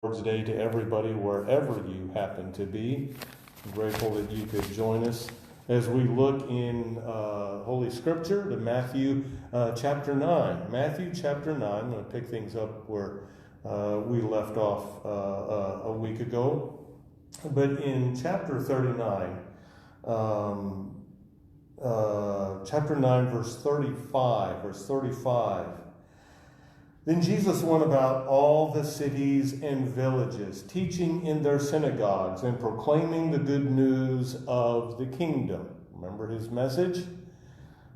Lord's Day to everybody wherever you happen to be. I'm grateful that you could join us as we look in Holy Scripture to Matthew chapter 9. Matthew chapter 9, I'm going to pick things up where we left off a week ago. But in chapter 39, chapter 9, verse 35, Then Jesus went about all the cities and villages, teaching in their synagogues and proclaiming the good news of the kingdom. Remember his message?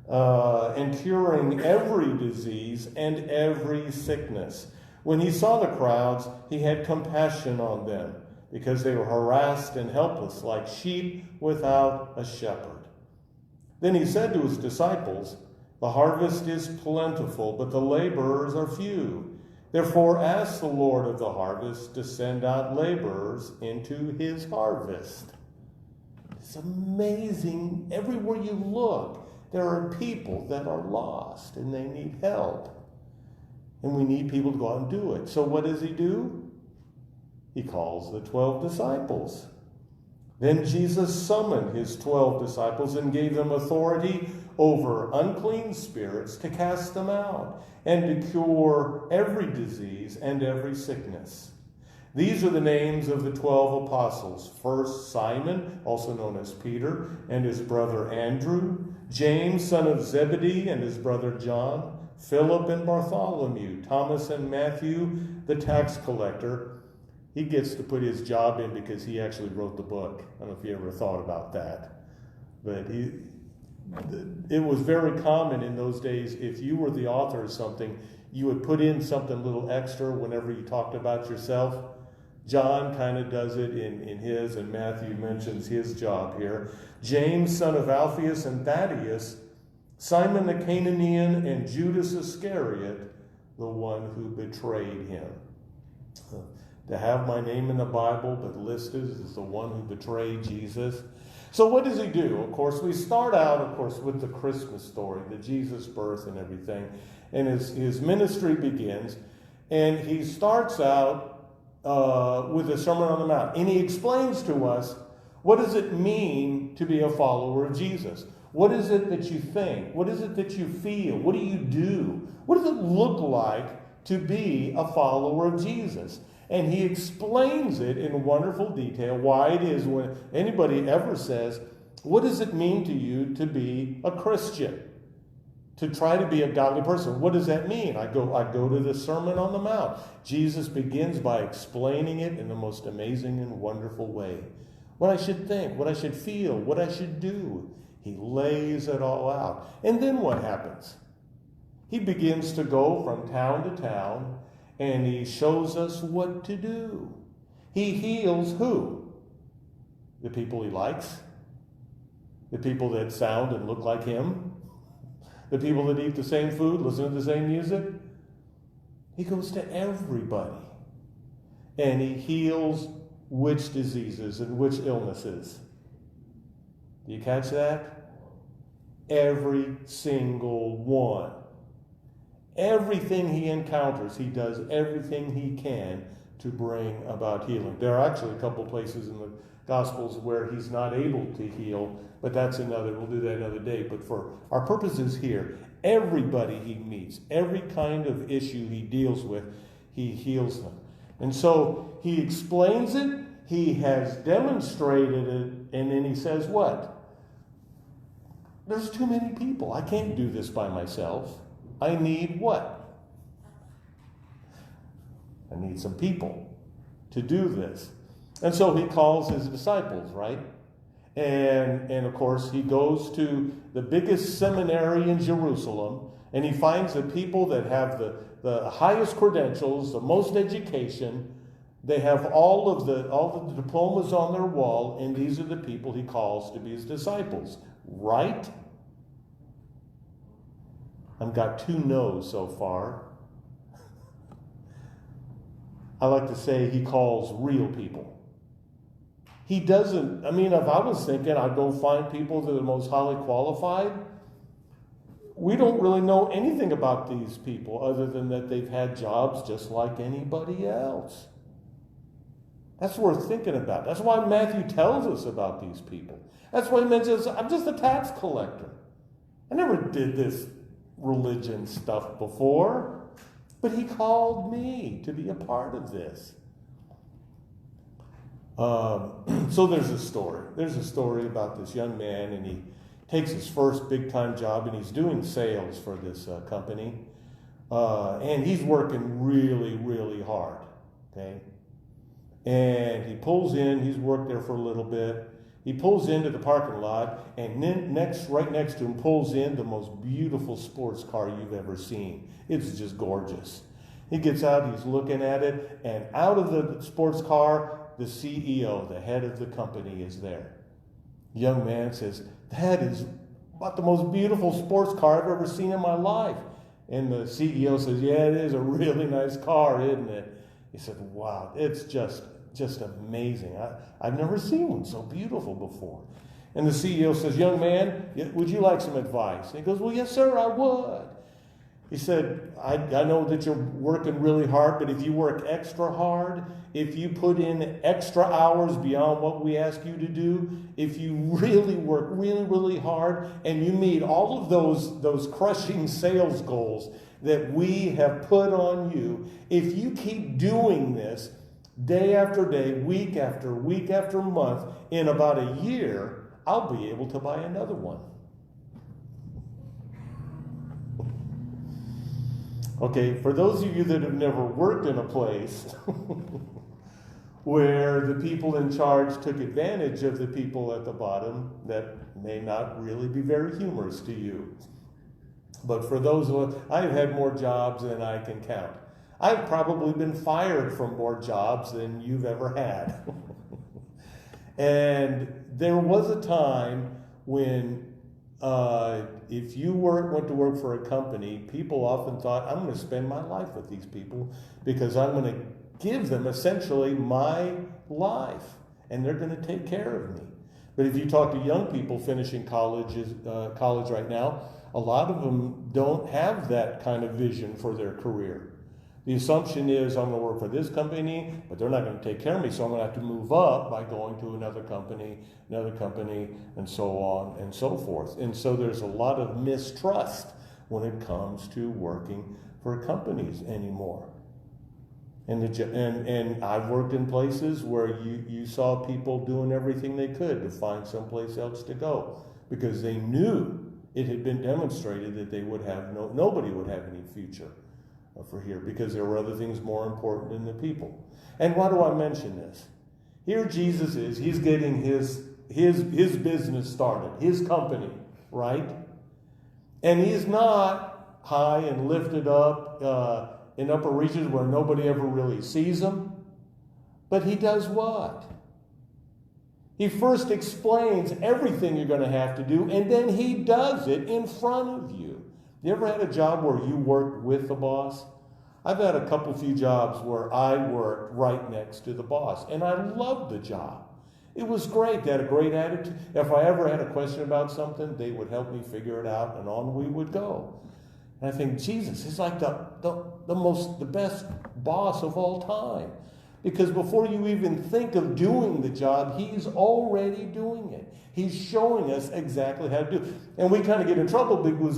And curing every disease and every sickness. When he saw the crowds, he had compassion on them, because they were harassed and helpless, like sheep without a shepherd. Then he said to his disciples, "The harvest is plentiful, but the laborers are few. Therefore ask the Lord of the harvest to send out laborers into his harvest." It's amazing. Everywhere you look, there are people that are lost and they need help. And we need people to go out and do it. So what does he do? He calls the 12 disciples. Then Jesus summoned his 12 disciples and gave them authority over unclean spirits to cast them out and to cure every disease and every sickness. These are the names of the 12 apostles. First, Simon, also known as Peter, and his brother Andrew, James, son of Zebedee, and his brother John, Philip and Bartholomew, Thomas and Matthew, the tax collector. He gets to put his job in because he actually wrote the book. I don't know if you ever thought about that. But it was very common in those days, if you were the author of something, you would put in something a little extra whenever you talked about yourself. John kind of does it in his, and Matthew mentions his job here. James, son of Alphaeus and Thaddeus, Simon the Canaanian, and Judas Iscariot, the one who betrayed him. To have my name in the Bible, but listed as the one who betrayed Jesus. So what does he do? Of course, we start out, with the Christmas story, the Jesus birth and everything. And his ministry begins. And he starts out with the Sermon on the Mount. And he explains to us, what does it mean to be a follower of Jesus? What is it that you think? What is it that you feel? What do you do? What does it look like to be a follower of Jesus? And he explains it in wonderful detail, why it is when anybody ever says, what does it mean to you to be a Christian? To try to be a godly person. What does that mean? I go to the Sermon on the Mount. Jesus begins by explaining it in the most amazing and wonderful way. What I should think, what I should feel, what I should do. He lays it all out. And then what happens? He begins to go from town to town, and he shows us what to do. He heals who? The people he likes? The people that sound and look like him? The people that eat the same food, listen to the same music? He goes to everybody. And he heals which diseases and which illnesses? Do you catch that? Every single one. Everything he encounters, he does everything he can to bring about healing. There are actually a couple places in the Gospels where he's not able to heal, but we'll do that another day. But for our purposes here, everybody he meets, every kind of issue he deals with, he heals them. And so he explains it, he has demonstrated it, and then he says what? There's too many people. I can't do this by myself. I need what? I need some people to do this. And so he calls his disciples, right? And of course, he goes to the biggest seminary in Jerusalem, and he finds the people that have the highest credentials, the most education. They have all of the diplomas on their wall, and these are the people he calls to be his disciples, right? I've got 2 no's so far. I like to say he calls real people. He doesn't, if I was thinking I'd go find people that are the most highly qualified, we don't really know anything about these people other than that they've had jobs just like anybody else. That's worth thinking about. That's why Matthew tells us about these people. That's why he mentions, I'm just a tax collector. I never did this religion stuff before, but he called me to be a part of this. So there's a story. There's a story about this young man, and he takes his first big-time job, and he's doing sales for this company. And he's working really, really hard, okay? And he pulls in, he's worked there for a little bit. He pulls into the parking lot, and then right next to him pulls in the most beautiful sports car you've ever seen. It's just gorgeous. He gets out, he's looking at it, and out of the sports car, the CEO, the head of the company, is there. The young man says, that is about the most beautiful sports car I've ever seen in my life. And the CEO says, yeah, it is a really nice car, isn't it? He said, wow, it's just amazing. I've never seen one so beautiful before. And the CEO says, young man, would you like some advice? And he goes, well, yes, sir, I would. He said, I know that you're working really hard, but if you work extra hard, if you put in extra hours beyond what we ask you to do, if you really work really, really hard, and you meet all of those crushing sales goals that we have put on you, if you keep doing this day after day, week after month, in about a year, I'll be able to buy another one. Okay, for those of you that have never worked in a place where the people in charge took advantage of the people at the bottom, that may not really be very humorous to you. But for those of us, I've had more jobs than I can count. I've probably been fired from more jobs than you've ever had. And there was a time when if you went to work for a company, people often thought, I'm going to spend my life with these people because I'm going to give them essentially my life, and they're going to take care of me. But if you talk to young people finishing college right now, a lot of them don't have that kind of vision for their career. The assumption is, I'm going to work for this company, but they're not going to take care of me, so I'm going to have to move up by going to another company, and so on and so forth. And so there's a lot of mistrust when it comes to working for companies anymore. And I've worked in places where you saw people doing everything they could to find someplace else to go because they knew it had been demonstrated that they would have nobody would have any future for here because there were other things more important than the people. And why do I mention this? Here Jesus is, he's getting his business started, his company, right? And he's not high and lifted up in upper reaches where nobody ever really sees him. But he does what? He first explains everything you're going to have to do, and then he does it in front of you. You ever had a job where you worked with the boss? I've had a few jobs where I worked right next to the boss, and I loved the job. It was great. They had a great attitude. If I ever had a question about something, they would help me figure it out, and on we would go. And I think, Jesus is like the best boss of all time. Because before you even think of doing the job, he's already doing it. He's showing us exactly how to do it. And we kind of get in trouble because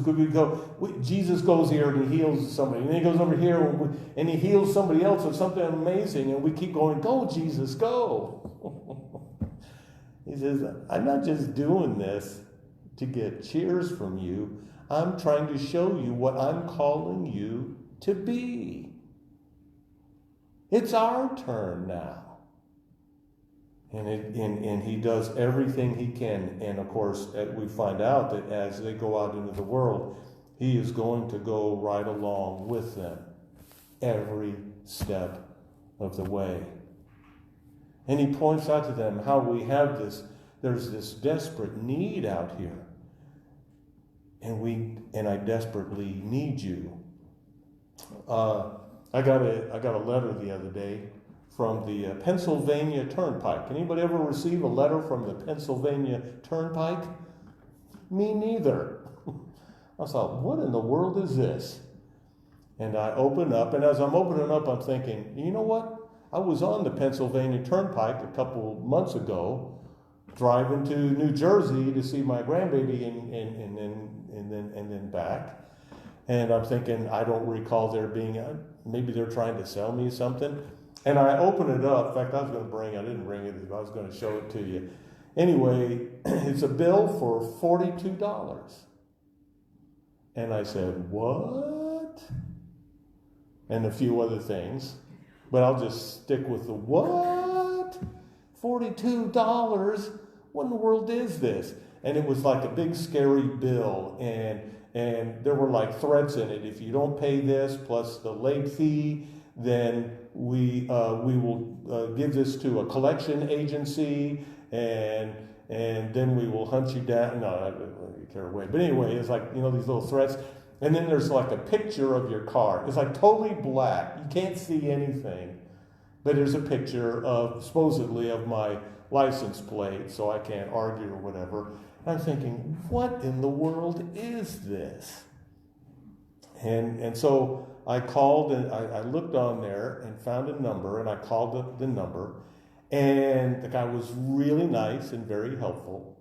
Jesus goes here and he heals somebody. And then he goes over here and he heals somebody else of something amazing. And we keep going, go, Jesus, go. He says, I'm not just doing this to get cheers from you. I'm trying to show you what I'm calling you to be. It's our turn now. And he does everything he can. And of course, we find out that as they go out into the world, he is going to go right along with them every step of the way. And he points out to them how we have there's this desperate need out here. And I desperately need you. I got a letter the other day from the Pennsylvania Turnpike. Anybody ever receive a letter from the Pennsylvania Turnpike? Me neither. I thought, what in the world is this? And I open up, and as I'm opening up, I'm thinking, you know what? I was on the Pennsylvania Turnpike a couple months ago, driving to New Jersey to see my grandbaby and then back. And I'm thinking, I don't recall there being maybe they're trying to sell me something. And I open it up. In fact, I didn't bring it. I was going to show it to you. Anyway, it's a bill for $42. And I said, what? And a few other things. But I'll just stick with the what? $42? What in the world is this? And it was like a big scary bill. And there were like threats in it. If you don't pay this plus the late fee, then we will give this to a collection agency, and then we will hunt you down. No, I don't really care away. But anyway, it's like, these little threats. And then there's like a picture of your car. It's like totally black. You can't see anything. But there's a picture supposedly of my license plate, so I can't argue or whatever. I'm thinking, what in the world is this? And so I called and I looked on there and found a number, and I called the number, and the guy was really nice and very helpful.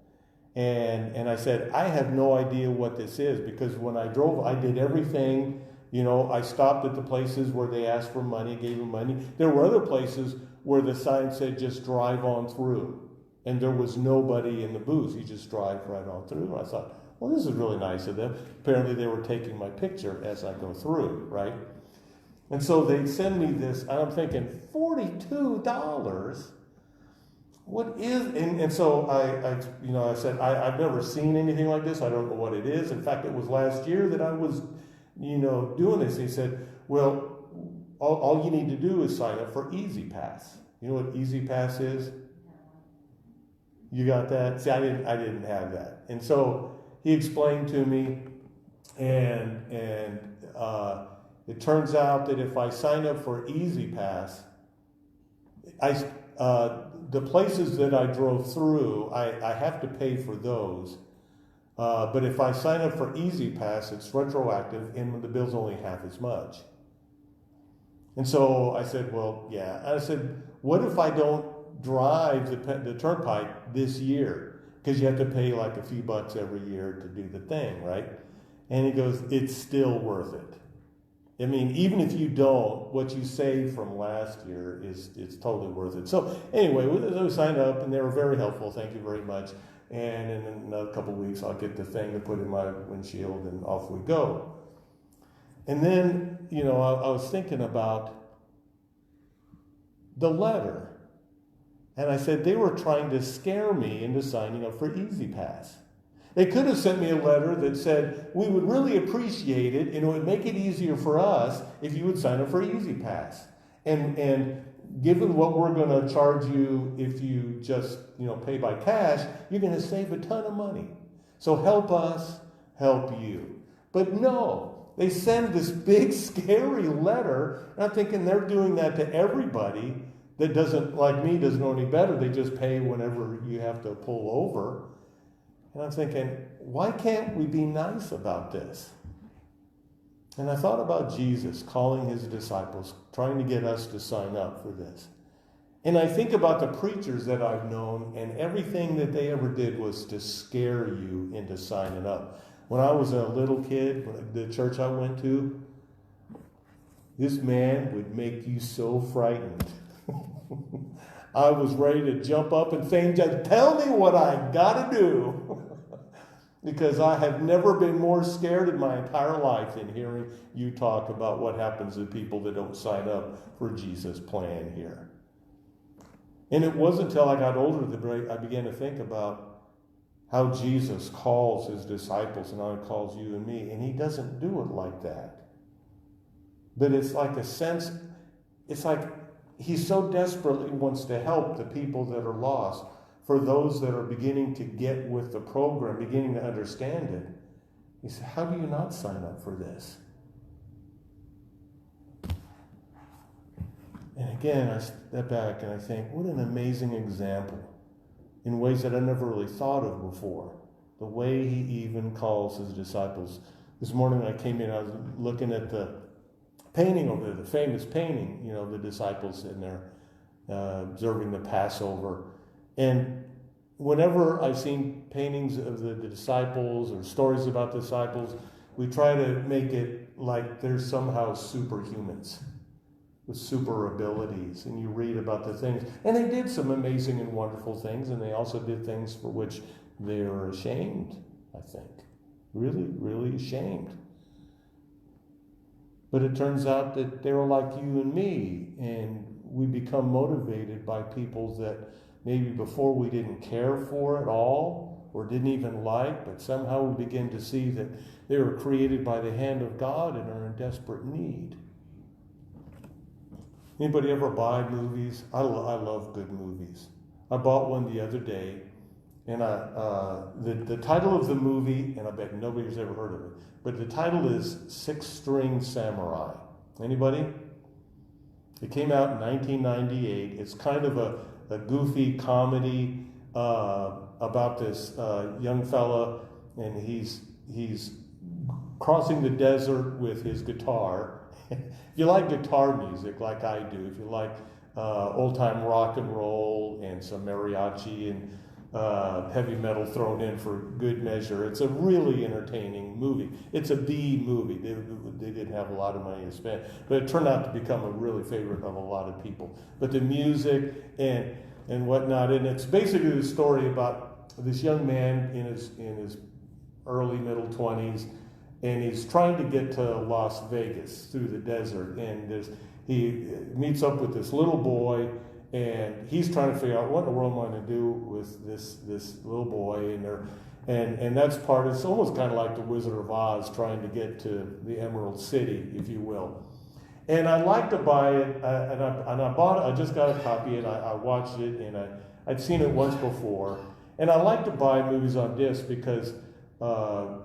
And I said, I have no idea what this is, because when I drove, I did everything. I stopped at the places where they asked for money, gave them money. There were other places where the sign said just drive on through, and there was nobody in the booth. You just drive right on through. And I thought, well, this is really nice of them. Apparently they were taking my picture as I go through, right? And so they send me this, and I'm thinking, $42? What is, and so I said, I've never seen anything like this. I don't know what it is. In fact, it was last year that I was, doing this. He said, well, all you need to do is sign up for Easy Pass. You know what Easy Pass is? You got that? See, I didn't have that. And so he explained to me, and it turns out that if I sign up for Easy Pass, the places that I drove through, I have to pay for those. But if I sign up for Easy Pass, it's retroactive, and the bill's only half as much. And so I said, well, yeah. And I said, what if I don't drive the turnpike this year? Because you have to pay like a few bucks every year to do the thing, right? And he goes, it's still worth it. I mean, even if you don't, what you saved from last year it's totally worth it. So anyway, we signed up, and they were very helpful. Thank you very much. And in another couple of weeks, I'll get the thing to put in my windshield, and off we go. And then, I was thinking about the letter. And I said, they were trying to scare me into signing up for Easy Pass. They could have sent me a letter that said, we would really appreciate it, and it would make it easier for us if you would sign up for Easy Pass. And given what we're going to charge you if you just, pay by cash, you're going to save a ton of money. So help us help you. But no, they send this big, scary letter, and I'm thinking they're doing that to everybody that doesn't, like me, doesn't know any better. They just pay whenever you have to pull over. And I'm thinking, why can't we be nice about this? And I thought about Jesus calling his disciples, trying to get us to sign up for this. And I think about the preachers that I've known, and everything that they ever did was to scare you into signing up. When I was a little kid, the church I went to, this man would make you so frightened. I was ready to jump up and say, just tell me what I got to do. Because I have never been more scared in my entire life than hearing you talk about what happens to people that don't sign up for Jesus' plan here. And it wasn't until I got older that I began to think about how Jesus calls his disciples and how he calls you and me. And he doesn't do it like that. But it's like a sense, it's like he so desperately wants to help the people that are lost. For those that are beginning to get with the program, beginning to understand it, he said, how do you not sign up for this? And again, I step back and I think, what an amazing example in ways that I never really thought of before. The way he even calls his disciples. This morning when I came in, I was looking at the painting over there, the famous painting, the disciples in there. observing the Passover. And whenever I've seen paintings of the disciples or stories about disciples, we try to make it like they're somehow superhumans with super abilities. And you read about the things. And they did some amazing and wonderful things, and they also did things for which they are ashamed, I think. Really, really ashamed. But it turns out that they were like you and me, and we become motivated by people that maybe before we didn't care for at all or didn't even like, but somehow we begin to see that they were created by the hand of God and are in desperate need. Anybody ever buy movies? I love good movies. I bought one the other day, and the title of the movie, and I bet nobody's ever heard of it, but the title is Six String Samurai. Anybody? It came out in 1998. It's kind of a goofy comedy about this young fella, and he's crossing the desert with his guitar. If you like guitar music like I do, if you like old-time rock and roll and some mariachi and heavy metal thrown in for good measure, it's a really entertaining movie. It's a B movie. They didn't have a lot of money to spend, but it turned out to become a really favorite of a lot of people. But the music and whatnot, and it's basically the story about this young man in his early middle 20s, and he's trying to get to Las Vegas through the desert, and he meets up with this little boy, and he's trying to figure out what in the world am I going to do with this little boy, and that's part. It's almost kind of like the Wizard of Oz trying to get to the Emerald City, if you will. And I'd like to buy it, and I bought it. I just got a copy, and I watched it, and I'd seen it once before. And I like to buy movies on disc because a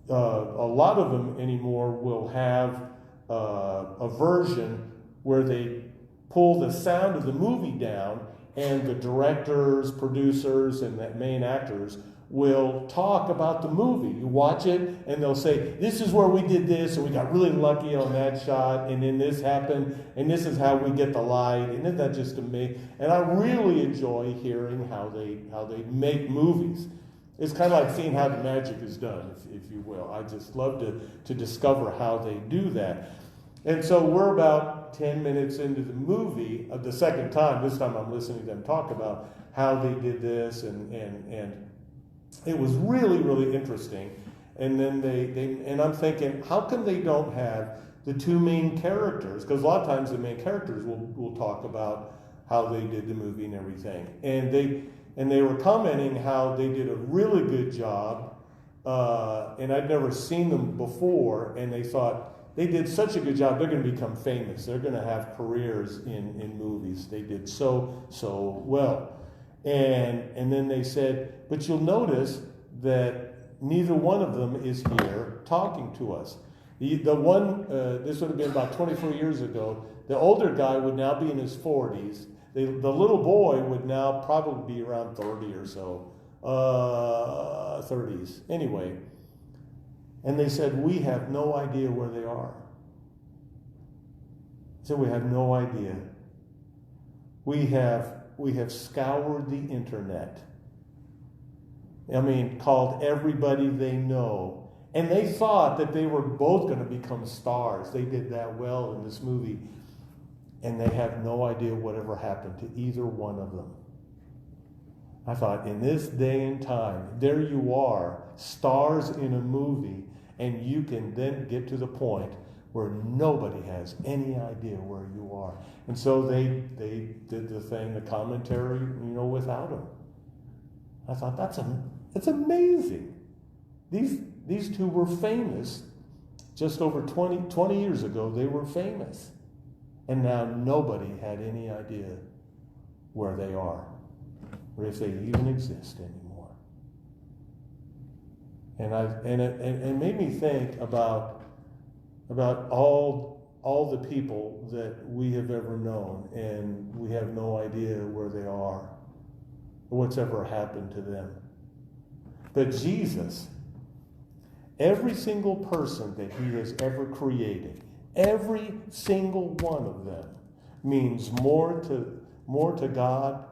lot of them anymore will have a version where they pull the sound of the movie down, and the directors, producers, and the main actors will talk about the movie. You watch it, and they'll say, this is where we did this, and we got really lucky on that shot, and then this happened, and this is how we get the light, and isn't that just amazing? And I really enjoy hearing how they make movies. It's kind of like seeing how the magic is done, if you will. I just love to discover how they do that. And so we're about 10 minutes into the movie, the second time. This time I'm listening to them talk about how they did this, and it was really, really interesting. And then and I'm thinking, how come they don't have the two main characters? Because a lot of times the main characters will talk about how they did the movie and everything. And they were commenting how they did a really good job, and I'd never seen them before, and they thought, they did such a good job, they're going to become famous. They're going to have careers in movies. They did so well. And then they said, but you'll notice that neither one of them is here talking to us. The one, this would have been about 24 years ago, the older guy would now be in his 40s. The little boy would now probably be around 30 or so, 30s. Anyway. And they said, we have no idea where they are. So we have no idea. We have scoured the internet. I mean, called everybody they know. And they thought that they were both going to become stars. They did that well in this movie. And they have no idea whatever happened to either one of them. I thought, in this day and time, there you are, stars in a movie, and you can then get to the point where nobody has any idea where you are. And so they did the thing, the commentary, without them. I thought, that's amazing. These two were famous. Just over 20 years ago, they were famous. And now nobody had any idea where they are, or if they even exist anymore. And it made me think about all the people that we have ever known, and we have no idea where they are or what's ever happened to them. But Jesus, every single person that he has ever created, every single one of them means more more to God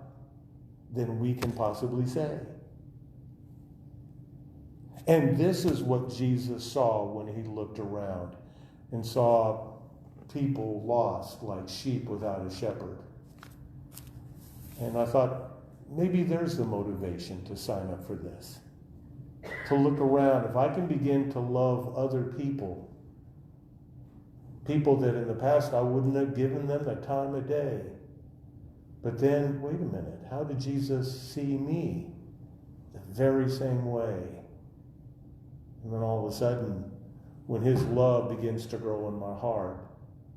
than we can possibly say. And this is what Jesus saw when he looked around and saw people lost like sheep without a shepherd. And I thought, maybe there's the motivation to sign up for this. To look around. If I can begin to love other people that in the past I wouldn't have given them the time of day. But then, wait a minute, how did Jesus see me? The very same way. And then all of a sudden, when his love begins to grow in my heart,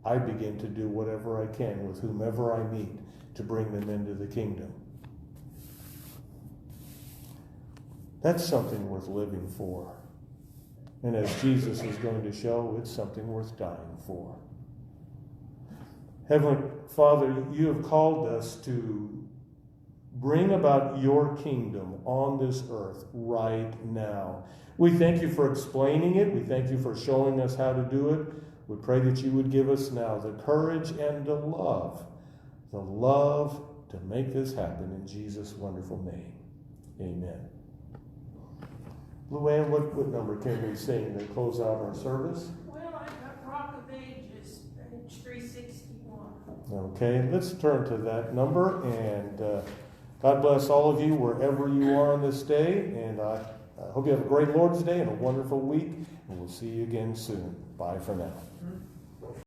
I begin to do whatever I can with whomever I meet to bring them into the kingdom. That's something worth living for. And as Jesus is going to show, it's something worth dying for. Heavenly Father, you have called us to bring about your kingdom on this earth right now. We thank you for explaining it. We thank you for showing us how to do it. We pray that you would give us now the courage and the love to make this happen in Jesus' wonderful name. Amen. Luann, what number can we sing to close out our service? Well, I've got Rock of Ages, page 361. Okay, let's turn to that number, and God bless all of you wherever you are on this day, and I hope you have a great Lord's Day and a wonderful week, and we'll see you again soon. Bye for now.